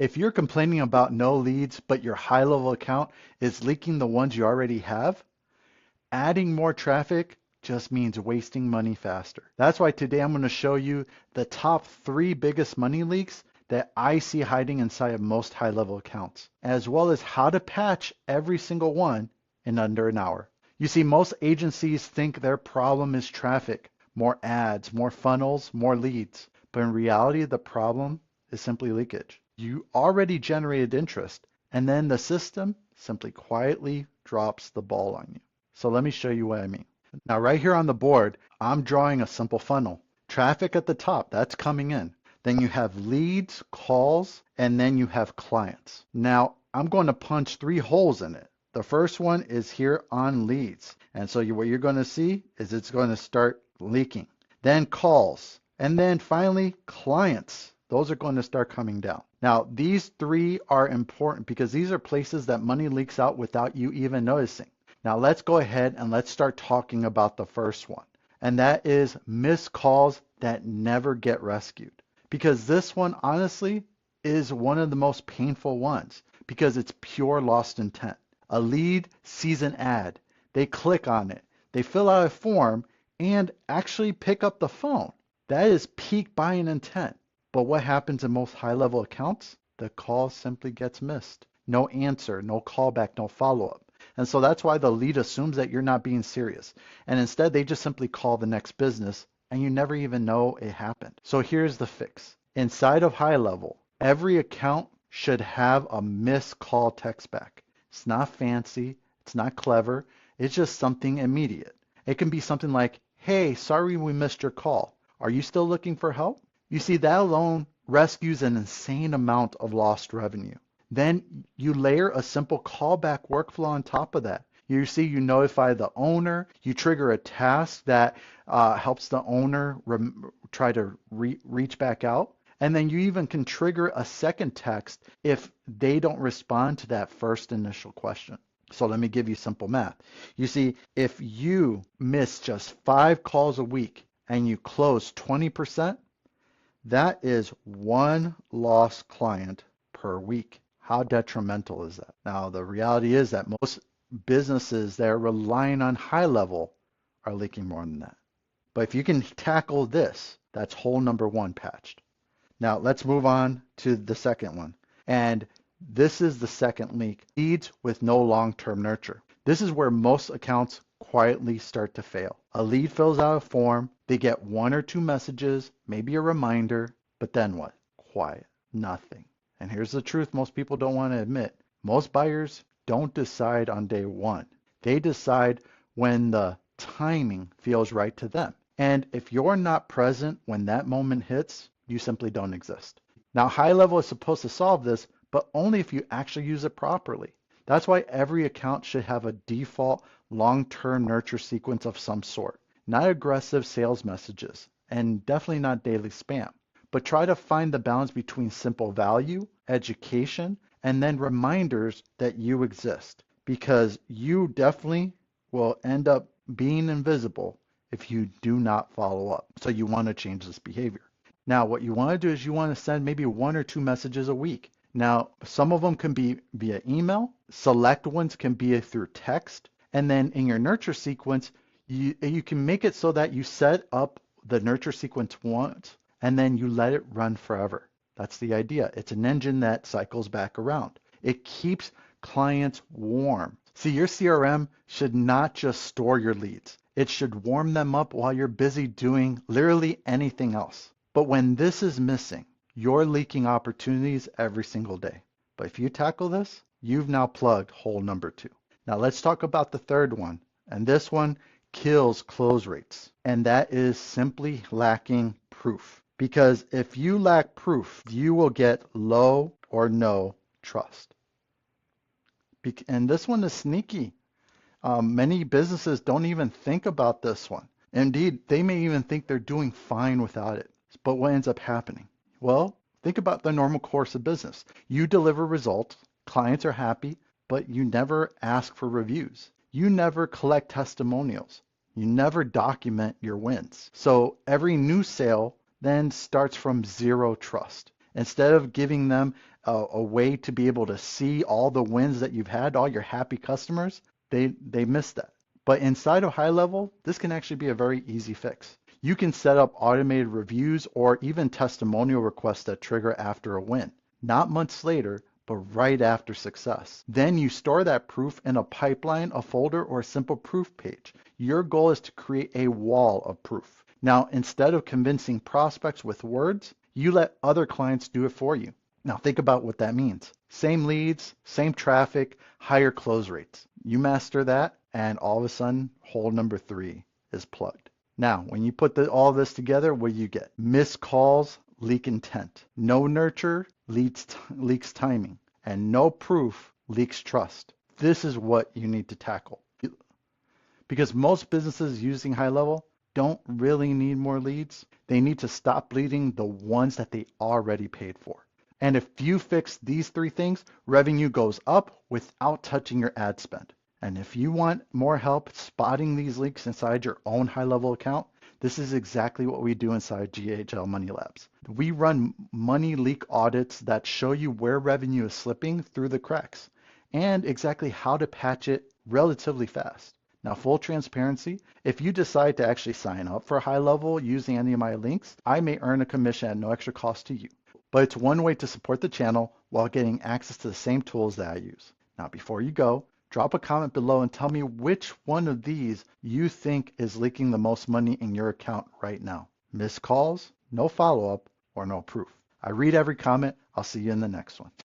If you're complaining about no leads, but your high level account is leaking the ones you already have, adding more traffic just means wasting money faster. That's why today I'm going to show you the top 3 biggest money leaks that I see hiding inside of most high level accounts, as well as how to patch every single one in under an hour. You see, most agencies think their problem is traffic, more ads, more funnels, more leads. But in reality, the problem is simply leakage. You already generated interest, and then the system simply quietly drops the ball on you. So let me show you what I mean. Now, right here on the board, I'm drawing a simple funnel. Traffic at the top, that's coming in. Then you have leads, calls, and then you have clients. Now, I'm going to punch 3 holes in it. The first one is here on leads. And so what you're going to see is it's going to start leaking. Then calls. And then finally, clients. Those are going to start coming down. Now, these 3 are important because these are places that money leaks out without you even noticing. Now, let's go ahead and let's start talking about the first one. And that is missed calls that never get rescued. Because this one, honestly, is one of the most painful ones because it's pure lost intent. A lead sees an ad, they click on it, they fill out a form, and actually pick up the phone. That is peak buying intent. But what happens in most high-level accounts? The call simply gets missed. No answer, no callback, no follow-up. And so that's why the lead assumes that you're not being serious. And instead, they just simply call the next business, and you never even know it happened. So here's the fix. Inside of HighLevel, every account should have a missed call text back. It's not fancy, it's not clever, it's just something immediate. It can be something like, hey, sorry we missed your call. Are you still looking for help? You see, that alone rescues an insane amount of lost revenue. Then you layer a simple callback workflow on top of that. You see, you notify the owner, you trigger a task that helps the owner try to reach back out. And then you even can trigger a second text if they don't respond to that first initial question. So let me give you simple math. You see, if you miss just 5 calls a week and you close 20%, that is 1 lost client per week. How detrimental is that? Now, the reality is that most businesses that are relying on HighLevel are leaking more than that. But if you can tackle this, that's hole number 1 patched. Now let's move on to the second one. And this is the second leak, leads with no long-term nurture. This is where most accounts quietly start to fail. A lead fills out a form, they get 1 or 2 messages, maybe a reminder, but then what? Quiet, nothing. And here's the truth most people don't want to admit. Most buyers don't decide on day 1. They decide when the timing feels right to them. And if you're not present when that moment hits, you simply don't exist. Now, HighLevel is supposed to solve this, but only if you actually use it properly. That's why every account should have a default long-term nurture sequence of some sort. Not aggressive sales messages, and definitely not daily spam. But try to find the balance between simple value, education, and then reminders that you exist. Because you definitely will end up being invisible if you do not follow up. So you want to change this behavior. Now, what you want to do is you want to send maybe 1 or 2 messages a week. Now, some of them can be via email, select ones can be through text, and then in your nurture sequence, you can make it so that you set up the nurture sequence once, and then you let it run forever. That's the idea. It's an engine that cycles back around. It keeps clients warm. See, your CRM should not just store your leads. It should warm them up while you're busy doing literally anything else. But when this is missing, you're leaking opportunities every single day. But if you tackle this, you've now plugged hole number 2. Now let's talk about the third one. And this one kills close rates. And that is simply lacking proof. Because if you lack proof, you will get low or no trust. And this one is sneaky. Many businesses don't even think about this one. Indeed, they may even think they're doing fine without it. But what ends up happening? Well, think about the normal course of business. You deliver results, clients are happy, but you never ask for reviews. You never collect testimonials. You never document your wins. So every new sale then starts from 0 trust. Instead of giving them a way to be able to see all the wins that you've had, all your happy customers, they miss that. But inside of HighLevel, this can actually be a very easy fix. You can set up automated reviews or even testimonial requests that trigger after a win, not months later, but right after success. Then you store that proof in a pipeline, a folder, or a simple proof page. Your goal is to create a wall of proof. Now, instead of convincing prospects with words, you let other clients do it for you. Now, think about what that means. Same leads, same traffic, higher close rates. You master that, and all of a sudden, hole number 3 is plugged. Now, when you put all this together, what do you get? Missed calls leak intent. No nurture leaks timing. And no proof leaks trust. This is what you need to tackle. Because most businesses using HighLevel don't really need more leads. They need to stop bleeding the ones that they already paid for. And if you fix these 3 things, revenue goes up without touching your ad spend. And if you want more help spotting these leaks inside your own HighLevel account, this is exactly what we do inside GHL Money Labs. We run money leak audits that show you where revenue is slipping through the cracks and exactly how to patch it relatively fast. Now, full transparency, if you decide to actually sign up for HighLevel using any of my links, I may earn a commission at no extra cost to you. But it's one way to support the channel while getting access to the same tools that I use. Now, before you go, drop a comment below and tell me which one of these you think is leaking the most money in your account right now. Missed calls, no follow-up, or no proof. I read every comment. I'll see you in the next one.